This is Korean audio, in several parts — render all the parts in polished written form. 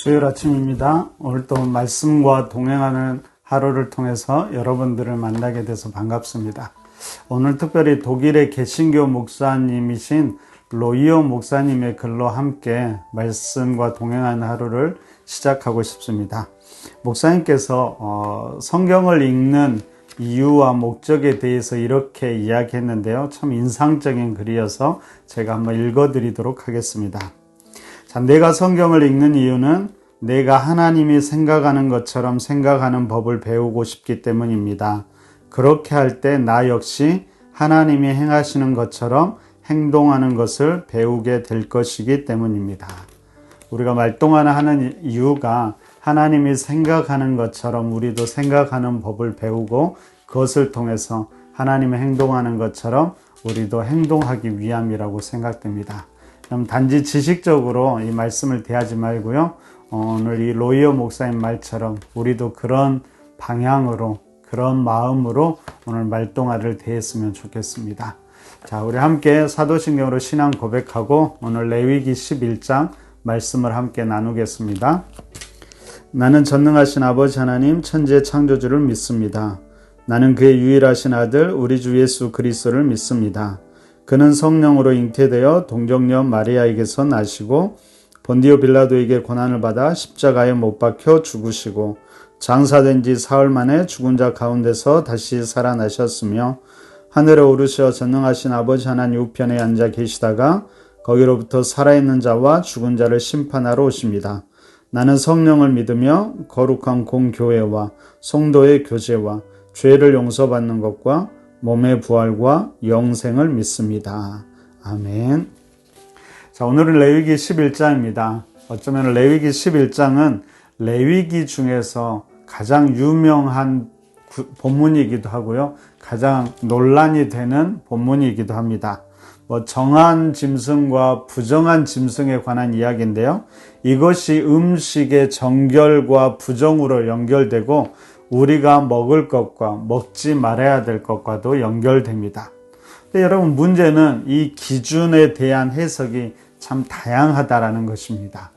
수요일 아침입니다. 오늘 또 말씀과 동행하는 하루를 통해서 여러분들을 만나게 돼서 반갑습니다. 오늘 특별히 독일의 개신교 목사님이신 로이오 목사님의 글로 함께 말씀과 동행하는 하루를 시작하고 싶습니다. 목사님께서 성경을 읽는 이유와 목적에 대해서 이렇게 이야기했는데요. 참 인상적인 글이어서 제가 한번 읽어드리도록 하겠습니다. 자, 내가 성경을 읽는 이유는 내가 하나님이 생각하는 것처럼 생각하는 법을 배우고 싶기 때문입니다. 그렇게 할 때 나 역시 하나님이 행하시는 것처럼 행동하는 것을 배우게 될 것이기 때문입니다. 우리가 말동안 하는 이유가 하나님이 생각하는 것처럼 우리도 생각하는 법을 배우고 그것을 통해서 하나님이 행동하는 것처럼 우리도 행동하기 위함이라고 생각됩니다. 그럼 단지 지식적으로 이 말씀을 대하지 말고요. 오늘 이 로이오 목사님 말처럼 우리도 그런 방향으로 그런 마음으로 오늘 말동아를 대했으면 좋겠습니다. 자, 우리 함께 사도신경으로 신앙 고백하고 오늘 레위기 11장 말씀을 함께 나누겠습니다. 나는 전능하신 아버지 하나님 천지의 창조주를 믿습니다. 나는 그의 유일하신 아들 우리 주 예수 그리스도를 믿습니다. 그는 성령으로 잉태되어 동정녀 마리아에게서 나시고 본디오 빌라도에게 고난을 받아 십자가에 못 박혀 죽으시고 장사된 지 사흘 만에 죽은 자 가운데서 다시 살아나셨으며 하늘에 오르셔 전능하신 아버지 하나님 우편에 앉아 계시다가 거기로부터 살아있는 자와 죽은 자를 심판하러 오십니다. 나는 성령을 믿으며 거룩한 공교회와 성도의 교제와 죄를 용서받는 것과 몸의 부활과 영생을 믿습니다. 아멘. 자, 오늘은 레위기 11장입니다. 어쩌면 레위기 11장은 레위기 중에서 가장 유명한 본문이기도 하고요. 가장 논란이 되는 본문이기도 합니다. 정한 짐승과 부정한 짐승에 관한 이야기인데요. 이것이 음식의 정결과 부정으로 연결되고 우리가 먹을 것과 먹지 말아야 될 것과도 연결됩니다. 근데 여러분, 문제는 이 기준에 대한 해석이 참 다양하다라는 것입니다.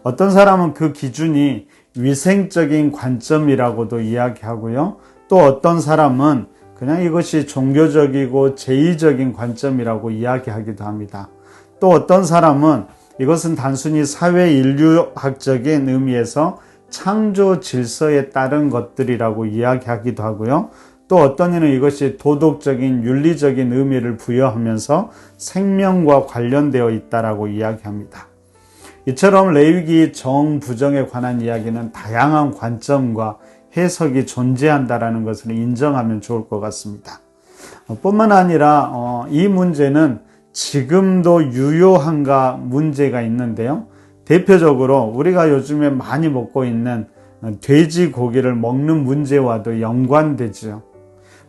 어떤 사람은 그 기준이 위생적인 관점이라고도 이야기하고요. 또 어떤 사람은 그냥 이것이 종교적이고 제의적인 관점이라고 이야기하기도 합니다. 또 어떤 사람은 이것은 단순히 사회 인류학적인 의미에서 창조 질서에 따른 것들이라고 이야기하기도 하고요. 또 어떤 이는 이것이 도덕적인 윤리적인 의미를 부여하면서 생명과 관련되어 있다라고 이야기합니다. 이처럼 레위기 정부정에 관한 이야기는 다양한 관점과 해석이 존재한다라는 것을 인정하면 좋을 것 같습니다. 뿐만 아니라 이 문제는 지금도 유효한가 문제가 있는데요. 대표적으로 우리가 요즘에 많이 먹고 있는 돼지고기를 먹는 문제와도 연관되죠.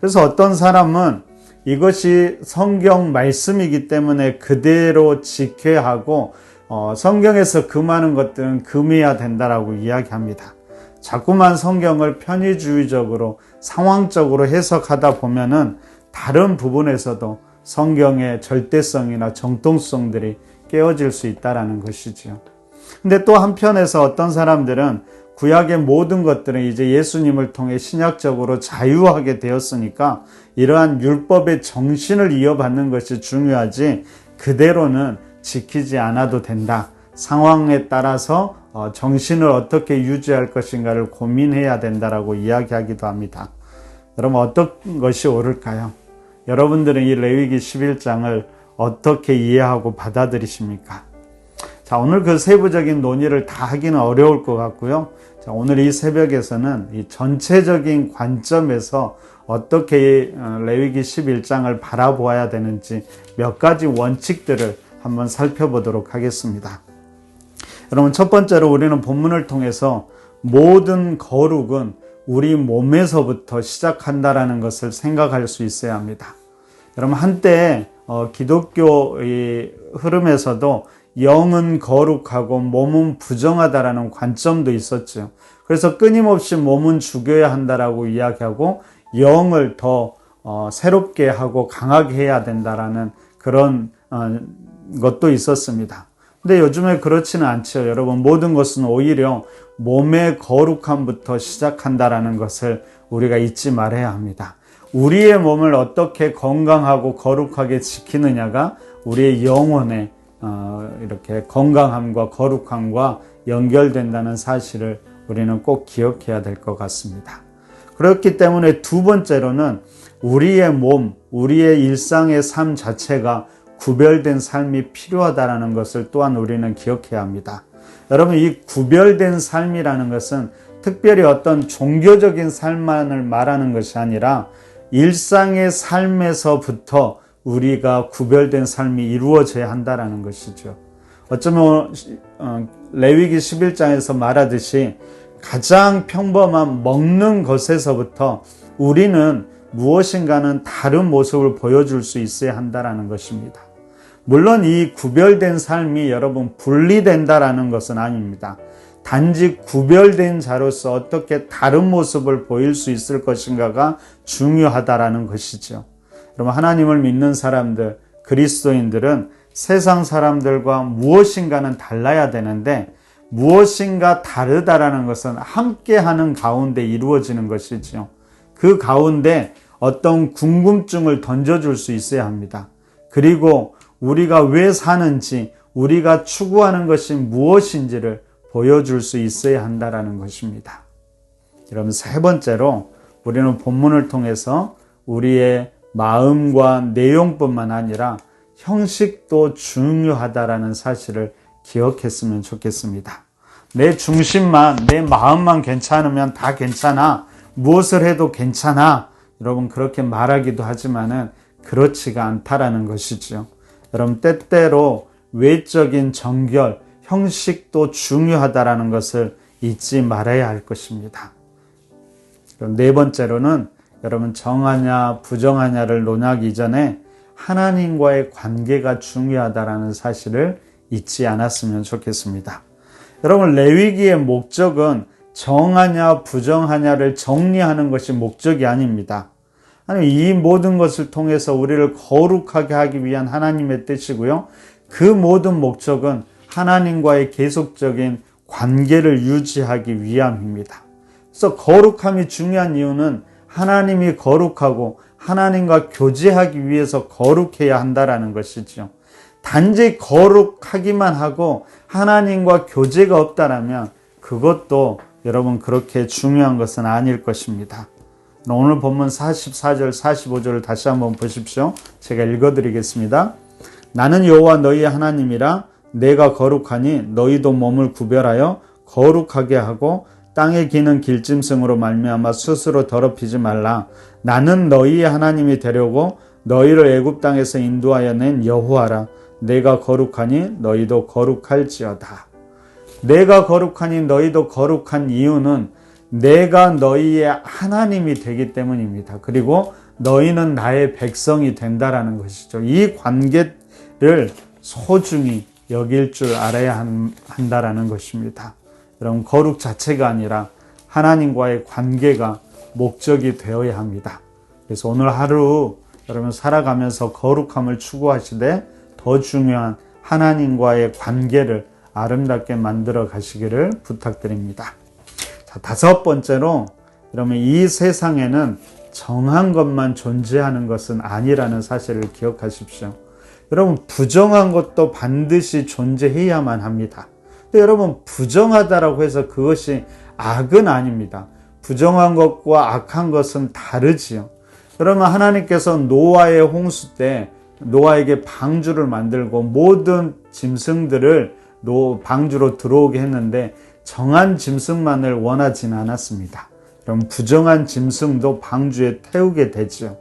그래서 어떤 사람은 이것이 성경 말씀이기 때문에 그대로 지켜야 하고 성경에서 금하는 것들은 금해야 된다라고 이야기합니다. 자꾸만 성경을 편의주의적으로 상황적으로 해석하다 보면은 다른 부분에서도 성경의 절대성이나 정통성들이 깨어질 수 있다라는 것이지요. 근데 또 한편에서 어떤 사람들은 구약의 모든 것들은 이제 예수님을 통해 신약적으로 자유하게 되었으니까 이러한 율법의 정신을 이어받는 것이 중요하지 그대로는 지키지 않아도 된다. 상황에 따라서 정신을 어떻게 유지할 것인가를 고민해야 된다라고 이야기하기도 합니다. 여러분, 어떤 것이 옳을까요? 여러분들은 이 레위기 11장을 어떻게 이해하고 받아들이십니까? 자, 오늘 그 세부적인 논의를 다 하기는 어려울 것 같고요. 자, 오늘 이 새벽에서는 이 전체적인 관점에서 어떻게 레위기 11장을 바라보아야 되는지 몇 가지 원칙들을 한번 살펴보도록 하겠습니다. 여러분, 첫 번째로 우리는 본문을 통해서 모든 거룩은 우리 몸에서부터 시작한다라는 것을 생각할 수 있어야 합니다. 여러분, 한때 기독교의 흐름에서도 영은 거룩하고 몸은 부정하다라는 관점도 있었죠. 그래서 끊임없이 몸은 죽여야 한다라고 이야기하고 영을 더 새롭게 하고 강하게 해야 된다라는 그런 것도 있었습니다. 근데 요즘에 그렇지는 않죠. 여러분, 모든 것은 오히려 몸의 거룩함부터 시작한다라는 것을 우리가 잊지 말아야 합니다. 우리의 몸을 어떻게 건강하고 거룩하게 지키느냐가 우리의 영혼의 이렇게 건강함과 거룩함과 연결된다는 사실을 우리는 꼭 기억해야 될 것 같습니다. 그렇기 때문에 두 번째로는 우리의 몸, 우리의 일상의 삶 자체가 구별된 삶이 필요하다는 것을 또한 우리는 기억해야 합니다. 여러분, 이 구별된 삶이라는 것은 특별히 어떤 종교적인 삶만을 말하는 것이 아니라 일상의 삶에서부터 우리가 구별된 삶이 이루어져야 한다는 것이죠. 어쩌면 레위기 11장에서 말하듯이 가장 평범한 먹는 것에서부터 우리는 무엇인가는 다른 모습을 보여줄 수 있어야 한다는 것입니다. 물론 이 구별된 삶이 여러분 분리된다라는 것은 아닙니다. 단지 구별된 자로서 어떻게 다른 모습을 보일 수 있을 것인가가 중요하다라는 것이죠. 여러분, 하나님을 믿는 사람들, 그리스도인들은 세상 사람들과 무엇인가는 달라야 되는데 무엇인가 다르다라는 것은 함께하는 가운데 이루어지는 것이죠. 그 가운데 어떤 궁금증을 던져줄 수 있어야 합니다. 그리고 우리가 왜 사는지, 우리가 추구하는 것이 무엇인지를 보여줄 수 있어야 한다는 것입니다. 여러분, 세 번째로 우리는 본문을 통해서 우리의 마음과 내용뿐만 아니라 형식도 중요하다라는 사실을 기억했으면 좋겠습니다. 내 중심만, 내 마음만 괜찮으면 다 괜찮아. 무엇을 해도 괜찮아. 여러분, 그렇게 말하기도 하지만은 그렇지가 않다라는 것이죠. 여러분, 때때로 외적인 정결, 형식도 중요하다라는 것을 잊지 말아야 할 것입니다. 그럼 네 번째로는 여러분, 정하냐 부정하냐를 논하기 전에 하나님과의 관계가 중요하다라는 사실을 잊지 않았으면 좋겠습니다. 여러분, 레위기의 목적은 정하냐 부정하냐를 정리하는 것이 목적이 아닙니다. 아니, 이 모든 것을 통해서 우리를 거룩하게 하기 위한 하나님의 뜻이고요. 그 모든 목적은 하나님과의 계속적인 관계를 유지하기 위함입니다. 그래서 거룩함이 중요한 이유는 하나님이 거룩하고 하나님과 교제하기 위해서 거룩해야 한다라는 것이죠. 단지 거룩하기만 하고 하나님과 교제가 없다라면 그것도 여러분 그렇게 중요한 것은 아닐 것입니다. 오늘 본문 44절, 45절을 다시 한번 보십시오. 제가 읽어드리겠습니다. 나는 여호와 너희의 하나님이라. 내가 거룩하니 너희도 몸을 구별하여 거룩하게 하고 땅에 기는 길짐승으로 말미암아 스스로 더럽히지 말라. 나는 너희의 하나님이 되려고 너희를 애굽 땅에서 인도하여 낸 여호와라. 내가 거룩하니 너희도 거룩할지어다. 내가 거룩하니 너희도 거룩한 이유는 내가 너희의 하나님이 되기 때문입니다. 그리고 너희는 나의 백성이 된다라는 것이죠. 이 관계를 소중히 여길 줄 알아야 한다라는 것입니다. 여러분, 거룩 자체가 아니라 하나님과의 관계가 목적이 되어야 합니다. 그래서 오늘 하루 여러분 살아가면서 거룩함을 추구하시되 더 중요한 하나님과의 관계를 아름답게 만들어 가시기를 부탁드립니다. 자, 다섯 번째로 여러분, 이 세상에는 정한 것만 존재하는 것은 아니라는 사실을 기억하십시오. 여러분, 부정한 것도 반드시 존재해야만 합니다. 근데 여러분, 부정하다라고 해서 그것이 악은 아닙니다. 부정한 것과 악한 것은 다르지요. 여러분, 하나님께서 노아의 홍수 때 노아에게 방주를 만들고 모든 짐승들을 방주로 들어오게 했는데 정한 짐승만을 원하지는 않았습니다. 그럼 부정한 짐승도 방주에 태우게 되죠.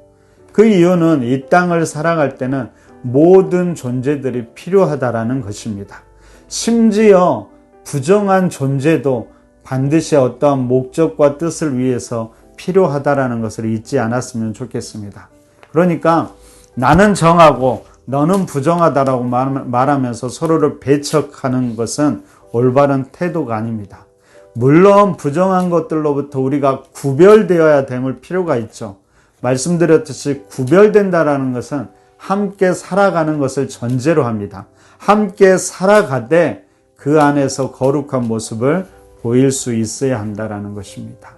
그 이유는 이 땅을 살아갈 때는 모든 존재들이 필요하다라는 것입니다. 심지어 부정한 존재도 반드시 어떠한 목적과 뜻을 위해서 필요하다라는 것을 잊지 않았으면 좋겠습니다. 그러니까 나는 정하고 너는 부정하다라고 말하면서 서로를 배척하는 것은 올바른 태도가 아닙니다. 물론 부정한 것들로부터 우리가 구별되어야 될 필요가 있죠. 말씀드렸듯이 구별된다라는 것은 함께 살아가는 것을 전제로 합니다. 함께 살아가되 그 안에서 거룩한 모습을 보일 수 있어야 한다는 것입니다.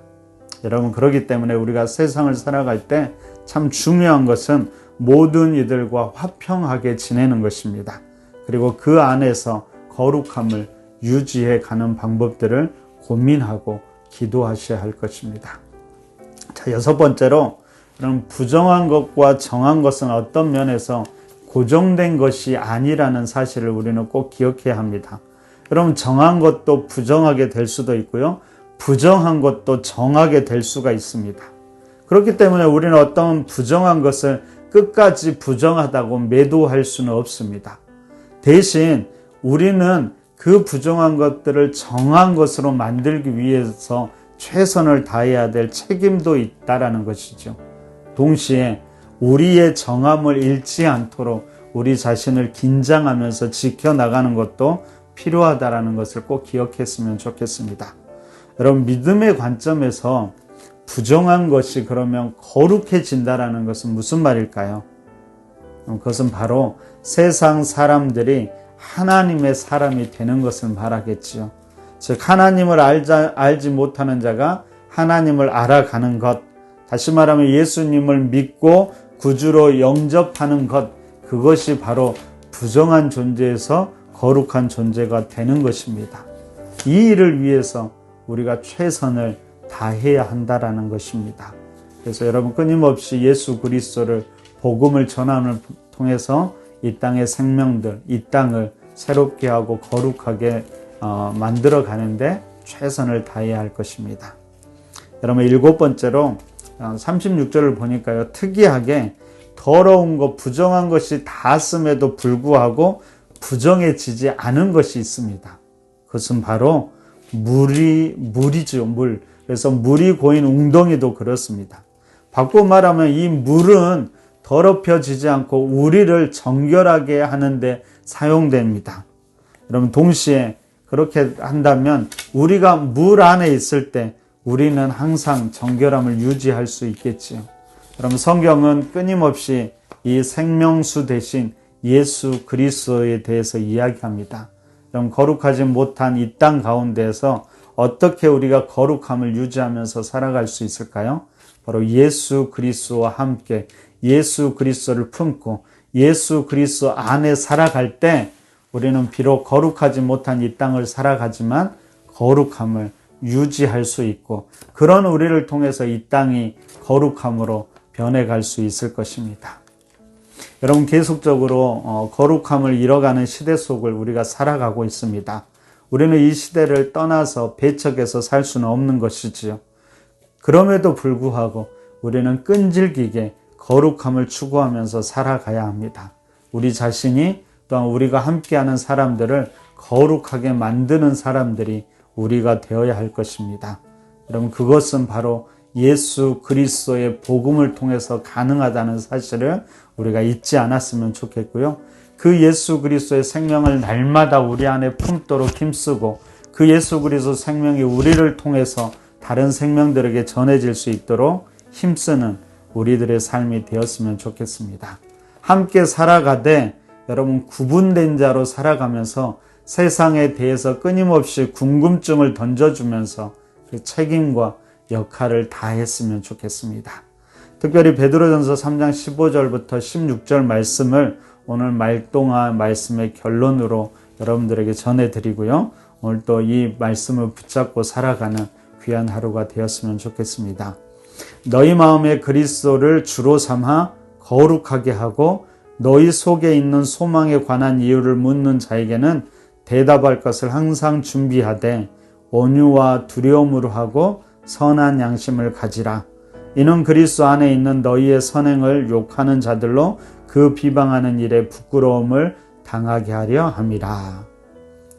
여러분, 그렇기 때문에 우리가 세상을 살아갈 때 참 중요한 것은 모든 이들과 화평하게 지내는 것입니다. 그리고 그 안에서 거룩함을 유지해 가는 방법들을 고민하고 기도하셔야 할 것입니다. 자, 6번째로, 그럼 부정한 것과 정한 것은 어떤 면에서 고정된 것이 아니라는 사실을 우리는 꼭 기억해야 합니다. 그럼 정한 것도 부정하게 될 수도 있고요, 부정한 것도 정하게 될 수가 있습니다. 그렇기 때문에 우리는 어떤 부정한 것을 끝까지 부정하다고 매도할 수는 없습니다. 대신 우리는 그 부정한 것들을 정한 것으로 만들기 위해서 최선을 다해야 될 책임도 있다라는 것이죠. 동시에 우리의 정함을 잃지 않도록 우리 자신을 긴장하면서 지켜나가는 것도 필요하다라는 것을 꼭 기억했으면 좋겠습니다. 여러분, 믿음의 관점에서 부정한 것이 그러면 거룩해진다라는 것은 무슨 말일까요? 그것은 바로 세상 사람들이 하나님의 사람이 되는 것을 말하겠지요. 즉, 하나님을 알지 못하는 자가 하나님을 알아가는 것, 다시 말하면 예수님을 믿고 구주로 영접하는 것, 그것이 바로 부정한 존재에서 거룩한 존재가 되는 것입니다. 이 일을 위해서 우리가 최선을 다해야 한다라는 것입니다. 그래서 여러분, 끊임없이 예수 그리스도를, 복음을 전함을 통해서 이 땅의 생명들, 이 땅을 새롭게 하고 거룩하게 만들어 가는데 최선을 다해야 할 것입니다. 여러분, 7번째로 36절을 보니까요, 특이하게 더러운 것, 부정한 것이 닿았음에도 불구하고 부정해지지 않은 것이 있습니다. 그것은 바로 물이죠, 물. 그래서 물이 고인 웅덩이도 그렇습니다. 바꾸어 말하면 이 물은 더럽혀지지 않고 우리를 정결하게 하는데 사용됩니다. 여러분, 동시에 그렇게 한다면 우리가 물 안에 있을 때 우리는 항상 정결함을 유지할 수 있겠지요. 여러분, 성경은 끊임없이 이 생명수 대신 예수 그리스도에 대해서 이야기합니다. 여러분, 거룩하지 못한 이 땅 가운데에서 어떻게 우리가 거룩함을 유지하면서 살아갈 수 있을까요? 바로 예수 그리스도와 함께 예수 그리스도를 품고 예수 그리스도 안에 살아갈 때 우리는 비록 거룩하지 못한 이 땅을 살아가지만 거룩함을 유지할 수 있고, 그런 우리를 통해서 이 땅이 거룩함으로 변해갈 수 있을 것입니다. 여러분, 계속적으로 거룩함을 잃어가는 시대 속을 우리가 살아가고 있습니다. 우리는 이 시대를 떠나서 배척해서 살 수는 없는 것이지요. 그럼에도 불구하고 우리는 끈질기게 거룩함을 추구하면서 살아가야 합니다. 우리 자신이, 또한 우리가 함께하는 사람들을 거룩하게 만드는 사람들이 우리가 되어야 할 것입니다. 여러분, 그것은 바로 예수 그리스도의 복음을 통해서 가능하다는 사실을 우리가 잊지 않았으면 좋겠고요. 그 예수 그리스도의 생명을 날마다 우리 안에 품도록 힘쓰고, 그 예수 그리스도 생명이 우리를 통해서 다른 생명들에게 전해질 수 있도록 힘쓰는 우리들의 삶이 되었으면 좋겠습니다. 함께 살아가되 여러분, 구분된 자로 살아가면서 세상에 대해서 끊임없이 궁금증을 던져주면서 그 책임과 역할을 다했으면 좋겠습니다. 특별히 베드로전서 3장 15절부터 16절 말씀을 오늘 말동아 말씀의 결론으로 여러분들에게 전해드리고요. 오늘 또 이 말씀을 붙잡고 살아가는 귀한 하루가 되었으면 좋겠습니다. 너희 마음에 그리스도를 주로 삼아 거룩하게 하고 너희 속에 있는 소망에 관한 이유를 묻는 자에게는 대답할 것을 항상 준비하되 온유와 두려움으로 하고 선한 양심을 가지라. 이는 그리스도 안에 있는 너희의 선행을 욕하는 자들로 그 비방하는 일에 부끄러움을 당하게 하려 함이라.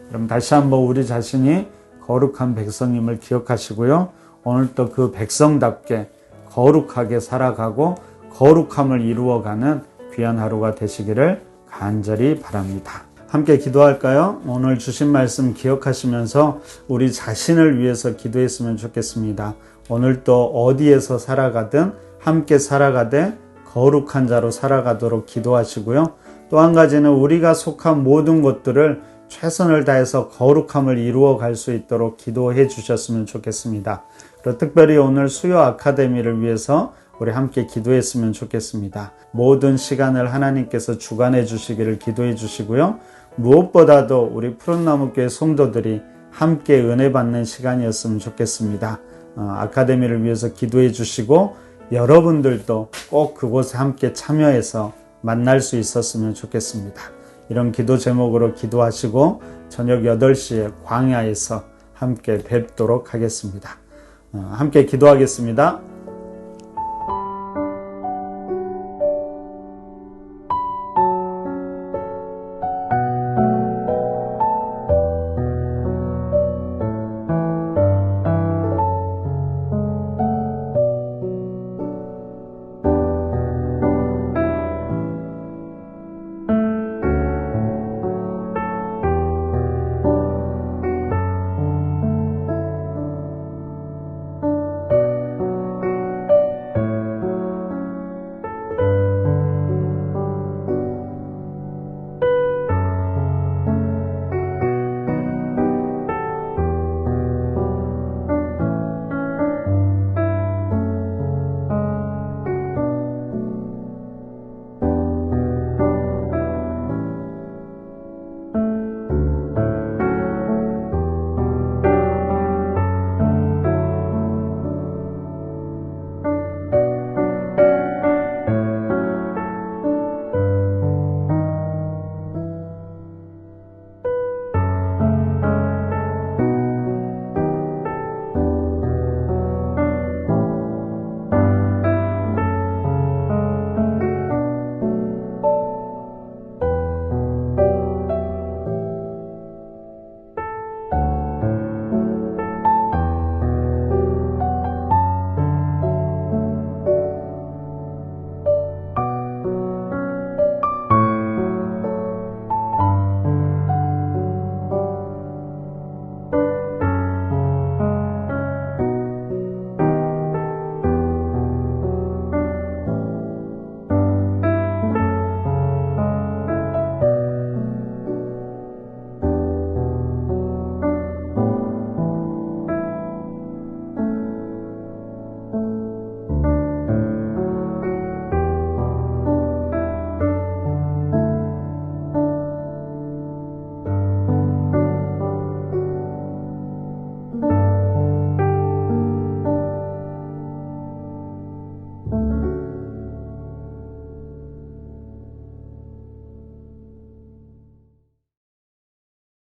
그럼 다시 한번 우리 자신이 거룩한 백성임을 기억하시고요. 오늘 또 그 백성답게 거룩하게 살아가고 거룩함을 이루어가는 귀한 하루가 되시기를 간절히 바랍니다. 함께 기도할까요? 오늘 주신 말씀 기억하시면서 우리 자신을 위해서 기도했으면 좋겠습니다. 오늘 또 어디에서 살아가든 함께 살아가되 거룩한 자로 살아가도록 기도하시고요. 또 한 가지는 우리가 속한 모든 것들을 최선을 다해서 거룩함을 이루어 갈 수 있도록 기도해 주셨으면 좋겠습니다. 그리고 특별히 오늘 수요 아카데미를 위해서 우리 함께 기도했으면 좋겠습니다. 모든 시간을 하나님께서 주관해 주시기를 기도해 주시고요. 무엇보다도 우리 푸른나무교회 성도들이 함께 은혜 받는 시간이었으면 좋겠습니다. 아카데미를 위해서 기도해 주시고 여러분들도 꼭 그곳에 함께 참여해서 만날 수 있었으면 좋겠습니다. 이런 기도 제목으로 기도하시고 저녁 8시에 광야에서 함께 뵙도록 하겠습니다. 함께 기도하겠습니다.